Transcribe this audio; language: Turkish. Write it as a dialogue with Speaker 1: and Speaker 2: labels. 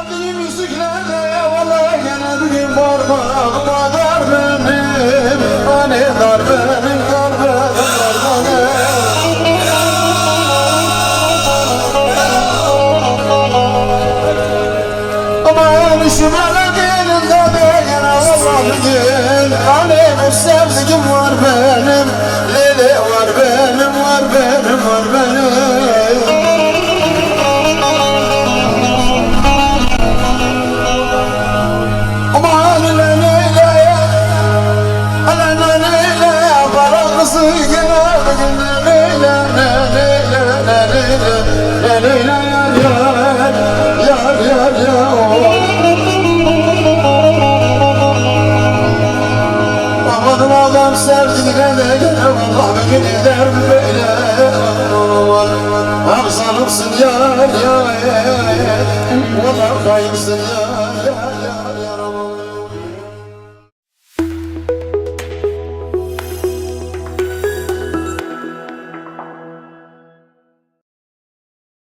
Speaker 1: Sevdiğim müziklerde vallahi gene bugün parmağıma dar benim. Hani dar benim, dar benim. Aman şümele dilinde de gene vallahi bugün hani bir sevdiğim var benim. Lili var benim, var benim, var benim. Amadım adam sevdiğine de gene vallahi bir gün eder böyle. Aksanımsın yar yar, vallahi kayıpsın yar.